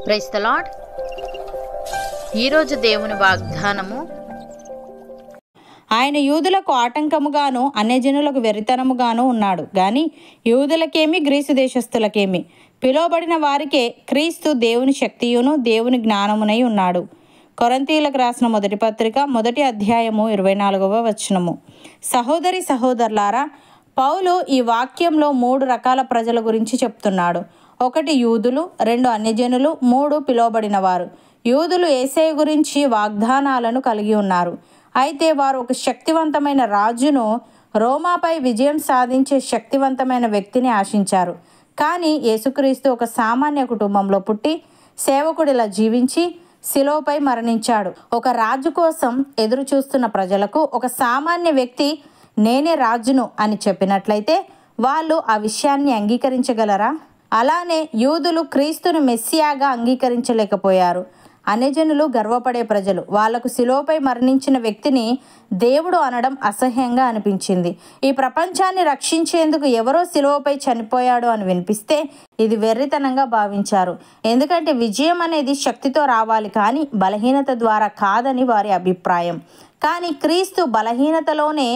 Praise the lord. ఈరోజు దేవుని వాగ్దానము, ఆయన యూదులకు ఆటంకముగాను అన్యజనులకు వెరితనముగాను ఉన్నాడు గాని యూదులకేమి గ్రీసు దేశస్థులకేమి పిలువబడిన వారికే క్రీస్తు దేవుని శక్తియును దేవుని జ్ఞానమునై ఉన్నాడు. కొరింథీయులకు రాసిన మొదటి పత్రిక 1వ అధ్యాయము 24వ వచనము. సహోదరి సహోదరులారా, పౌలు ఈ వాక్యంలో 3 రకాల ప్రజల గురించి చెప్తున్నాడు. 1 యూదులు, 2 అన్యజనులు, 3 పిలువబడిన వారు. యూదులు యేసయ్య గురించి వాగ్దానాలను కలిగి ఉన్నారు. అయితే వారు ఒక శక్తివంతమైన రాజును, రోమాపై విజయం సాధించే శక్తివంతమైన వ్యక్తిని ఆశించారు. కానీ యేసుక్రీస్తు ఒక సామాన్య కుటుంబంలో పుట్టి సేవకుడిలా జీవించి శిలువపై మరణించాడు. ఒక రాజు కోసం ఎదురు చూస్తున్న ప్రజలకు ఒక సామాన్య వ్యక్తి నేనే రాజును అని చెప్పినట్లయితే వాళ్ళు ఆ విషయాన్ని అంగీకరించగలరా? అలానే యూదులు క్రీస్తును మెస్సియాగా అంగీకరించలేకపోయారు. అన్యజనులు గర్వపడే ప్రజలు. వాళ్లకు శిలువపై మరణించిన వ్యక్తిని దేవుడు అనడం అసహ్యంగా అనిపించింది. ఈ ప్రపంచాన్ని రక్షించేందుకు ఎవరో శిలువపై చనిపోయాడు అని వినిపిస్తే ఇది వెర్రితనంగా భావించారు. ఎందుకంటే విజయం అనేది శక్తితో రావాలి కానీ బలహీనత ద్వారా కాదని వారి అభిప్రాయం. కానీ క్రీస్తు బలహీనతలోనే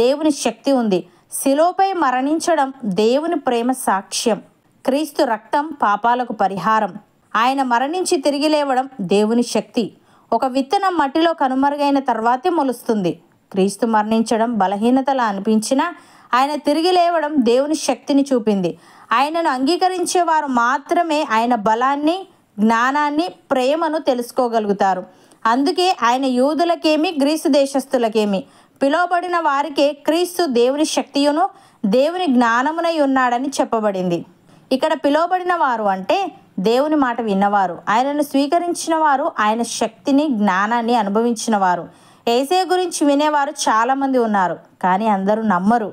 దేవుని శక్తి ఉంది. శిలువపై మరణించడం దేవుని ప్రేమ సాక్ష్యం. క్రీస్తు రక్తం పాపాలకు పరిహారం. ఆయన మరణించి తిరిగి లేవడం దేవుని శక్తి. ఒక విత్తనం మట్టిలో కనుమరుగైన తర్వాతే మొలుస్తుంది. క్రీస్తు మరణించడం బలహీనతలా అనిపించినా ఆయన తిరిగి లేవడం దేవుని శక్తిని చూపింది. ఆయనను అంగీకరించేవారు మాత్రమే ఆయన బలాన్ని, జ్ఞానాన్ని, ప్రేమను తెలుసుకోగలుగుతారు. అందుకే ఆయన యూదులకేమి గ్రీసు దేశస్థులకేమి పిలువబడిన వారికే క్రీస్తు దేవుని శక్తియును దేవుని జ్ఞానమునై ఉన్నాడని చెప్పబడింది. ఇక్కడ పిలువబడిన వారు అంటే దేవుని మాట విన్నవారు, ఆయనను స్వీకరించిన వారు, ఆయన శక్తిని, జ్ఞానాన్ని అనుభవించిన వారు. యేసయ్య గురించి వినేవారు చాలామంది ఉన్నారు, కానీ అందరూ నమ్మరు.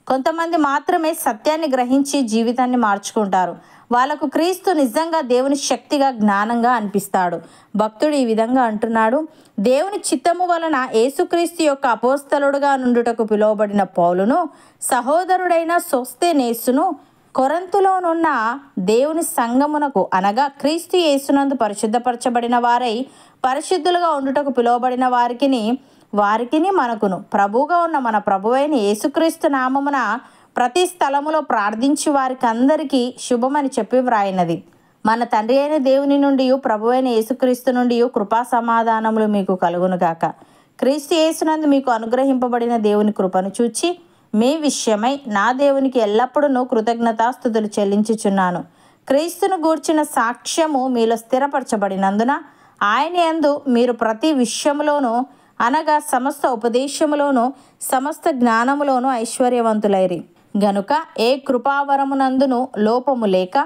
కొంతమంది మాత్రమే సత్యాన్ని గ్రహించి జీవితాన్ని మార్చుకుంటారు. వాళ్ళకు క్రీస్తు నిజంగా దేవుని శక్తిగా, జ్ఞానంగా అనిపిస్తాడు. భక్తుడు ఈ విధంగా అంటున్నాడు, దేవుని చిత్తము వలన యేసుక్రీస్తు యొక్క అపోస్తలుడుగా నుండుటకు పిలువబడిన పౌలును, సహోదరుడైన సోస్తెనేసును, కొరింథులోనున్న దేవుని సంఘమునకు అనగా క్రీస్తు యేసునందు పరిశుద్ధపరచబడిన వారై పరిశుద్ధులుగా ఉండుటకు పిలువబడిన వారికిని మనకును ప్రభువుగా ఉన్న మన ప్రభువైన యేసుక్రీస్తు నామమున ప్రతి స్థలములో ప్రార్థించి వారికి అందరికీ శుభమని చెప్పి వ్రాయినది. మన తండ్రి అయిన దేవుని నుండి ప్రభువైన యేసుక్రీస్తు నుండి కృపా సమాధానములు మీకు కలుగునుగాక. క్రీస్తు యేసునందు మీకు అనుగ్రహింపబడిన దేవుని కృపను చూచి మీ విషయమై నా దేవునికి ఎల్లప్పుడూ కృతజ్ఞతాస్తుతులు చెల్లించుచున్నాను. క్రీస్తును గూర్చిన సాక్ష్యము మీలో స్థిరపరచబడినందున ఆయన యందు మీరు ప్రతి విషయములోనూ అనగా సమస్త ఉపదేశములోను సమస్త జ్ఞానములోను ఐశ్వర్యవంతులైరి గనుక ఏ కృపావరమునందును లోపము లేక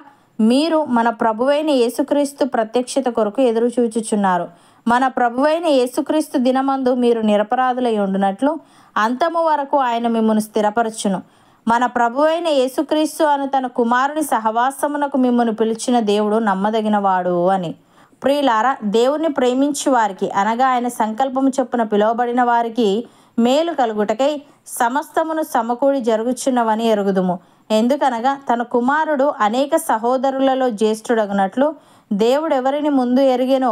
మీరు మన ప్రభువైన యేసుక్రీస్తు ప్రత్యక్షత కొరకు ఎదురు చూచుచున్నారు. మన ప్రభువైన యేసుక్రీస్తు దినమందు మీరు నిరపరాధులై ఉండునట్లు అంతము వరకు ఆయన మిమ్మల్ని స్థిరపరచును. మన ప్రభువైన యేసుక్రీస్తు అను తన కుమారుని సహవాసమునకు మిమ్మల్ని పిలిచిన దేవుడు నమ్మదగినవాడు అని. ప్రియులారా, దేవుని ప్రేమించి వారికి అనగా ఆయన సంకల్పము చొప్పున పిలువబడిన వారికి మేలు కలుగుటకై సమస్తమును సమకూడి జరుగుచున్నవని ఎరుగుదుము. ఎందుకనగా తన కుమారుడు అనేక సహోదరులలో జ్యేష్ఠుడగునట్లు దేవుడు ఎవరిని ముందు ఎరిగెనో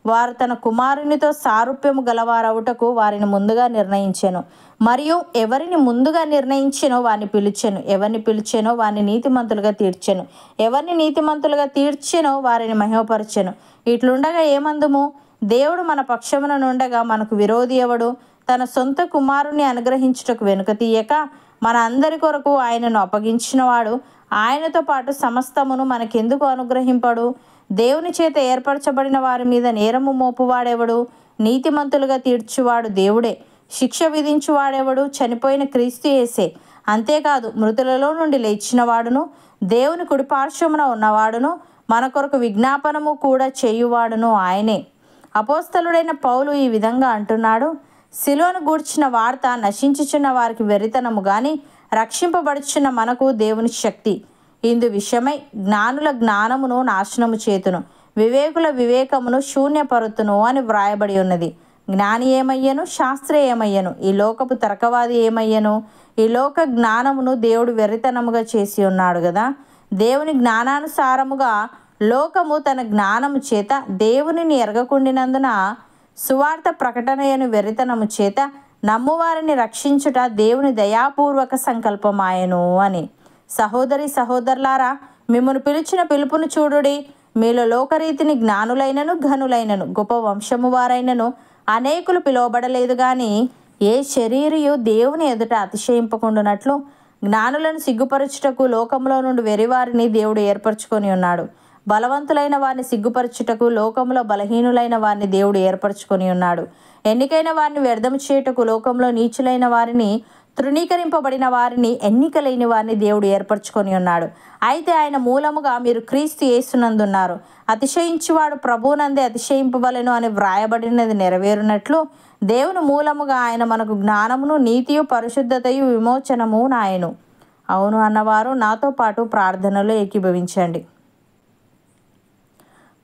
వారు తన కుమారునితో సారూప్యము గలవారవుటకు వారిని ముందుగా నిర్ణయించెను. మరియు ఎవరిని ముందుగా నిర్ణయించెనో వారిని పిలిచెను, ఎవరిని పిలిచెనో వారిని నీతిమంతులుగా తీర్చెను, ఎవరిని నీతిమంతులుగా తీర్చెనో వారిని మహిమపరచెను. ఇట్లుండగా ఏమందుము? దేవుడు మన పక్షమున నుండగా మనకు విరోధి ఎవడు? తన సొంత కుమారుని అనుగ్రహించుటకు వెనుక తీయక మన అందరి కొరకు ఆయనను అప్పగించినవాడు ఆయనతో పాటు సమస్తమును మనకెందుకు అనుగ్రహింపడు? దేవుని చేత ఏర్పరచబడిన వారి మీద నేరము మోపువాడెవడు? నీతిమంతులుగా తీర్చువాడు దేవుడే. శిక్ష విధించువాడెవడు? చనిపోయిన క్రీస్తు యేసే. అంతేకాదు మృతులలో నుండి లేచినవాడును దేవుని కుడిపార్శ్వమున ఉన్నవాడును మన కొరకు విజ్ఞాపనము కూడా చేయువాడును ఆయనే. అపోస్తలుడైన పౌలు ఈ విధంగా అంటున్నాడు, శిలువను గూర్చిన వార్త నశించుచున్న వారికి వెర్రితనము గాని రక్షింపబడుచున్న మనకు దేవుని శక్తి. ఇందు విషయమై జ్ఞానుల జ్ఞానమును నాశనము చేతును, వివేకుల వివేకమును శూన్యపరుతును అని వ్రాయబడి ఉన్నది. జ్ఞాని ఏమయ్యను? శాస్త్రి ఏమయ్యను? ఈ లోకపు తర్కవాది ఏమయ్యను? ఈ లోక జ్ఞానమును దేవుడు వెర్రితనముగా చేసి ఉన్నాడు కదా. దేవుని జ్ఞానానుసారముగా లోకము తన జ్ఞానము చేత దేవునిని ఎరగకుండినందున సువార్త ప్రకటనయను వెరితనము చేత నమ్మువారిని రక్షించుట దేవుని దయాపూర్వక సంకల్పమాయను అని. సహోదరి సహోదరులారా, మిమ్మల్ని పిలిచిన పిలుపును చూడుడి. మీలో లోకరీతిని జ్ఞానులైనను ఘనులైనను గొప్ప వంశము వారైనను అనేకులు పిలువబడలేదు కానీ ఏ శరీరియు దేవుని ఎదుట అతిశయింపకుండునట్లు జ్ఞానులను సిగ్గుపరచుటకు లోకంలో నుండి వెరివారిని దేవుడు ఏర్పరచుకొని ఉన్నాడు. బలవంతులైన వారిని సిగ్గుపరచుటకు లోకంలో బలహీనులైన వారిని దేవుడు ఏర్పరచుకొని ఉన్నాడు. ఎన్నికైన వారిని వ్యర్థము చేయుటకు లోకంలో నీచులైన వారిని, తృణీకరింపబడిన వారిని, ఎన్నిక లేని వారిని దేవుడు ఏర్పరచుకొని ఉన్నాడు. అయితే ఆయన మూలముగా మీరు క్రీస్తు యేసునందున్నారు. అతిశయించువాడు ప్రభువునందే అతిశయింపవలెను అని వ్రాయబడినది నెరవేరునట్లు దేవుని మూలముగా ఆయన మనకు జ్ఞానమును, నీతియు, పరిశుద్ధతయు, విమోచనము నాయను. అవును అన్నవారు నాతో పాటు ప్రార్థనలో ఏకీభవించండి.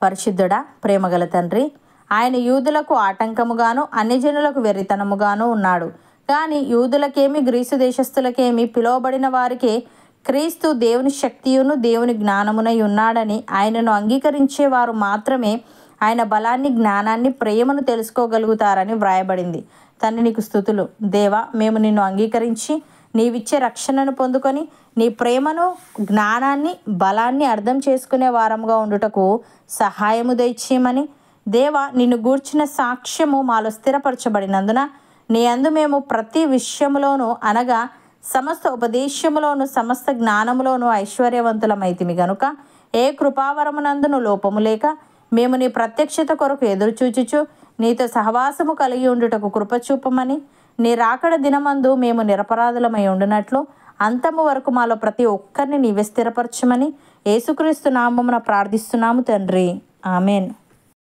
పరిశుద్ధుడా, ప్రేమగల తండ్రి, ఆయన యూదులకు ఆటంకముగాను అన్యజనులకు వెర్రితనముగాను ఉన్నాడు. కానీ యూదులకేమి గ్రీసు దేశస్థులకేమి పిలువబడిన వారికే క్రీస్తు దేవుని శక్తియును దేవుని జ్ఞానమునై ఉన్నాడని ఆయనను అంగీకరించేవారు మాత్రమే ఆయన బలాన్ని, జ్ఞానాన్ని, ప్రేమను తెలుసుకోగలుగుతారని వ్రాయబడింది. తండ్రి, నీకు స్తుతులు. దేవా, మేము నిన్ను అంగీకరించి నీవిచ్చే రక్షణను పొందుకొని నీ ప్రేమను, జ్ఞానాన్ని, బలాన్ని అర్థం చేసుకునే వారముగా ఉండుటకు సహాయము దయచేయమని, దేవా, నిన్ను గూర్చిన సాక్ష్యము మాలో స్థిరపరచబడినందున నీ అందు మేము ప్రతి విషయములోనూ అనగా సమస్త ఉపదేశములోను సమస్త జ్ఞానములోను ఐశ్వర్యవంతులమైతిమి గనుక ఏ కృపావరమునందును లోపము లేక మేము నీ ప్రత్యక్షత కొరకు ఎదురుచూచుచు నీతో సహవాసము కలిగి ఉండుటకు కృపచూపమని, నీ రాకడ దినమందు మేము నిరపరాధులమై ఉండునట్లు అంతము వరకు మాలో ప్రతి ఒక్కరిని నీవే స్థిరపరచమని యేసుక్రీస్తు నామమున ప్రార్థిస్తున్నాము తండ్రి. ఆమెన్.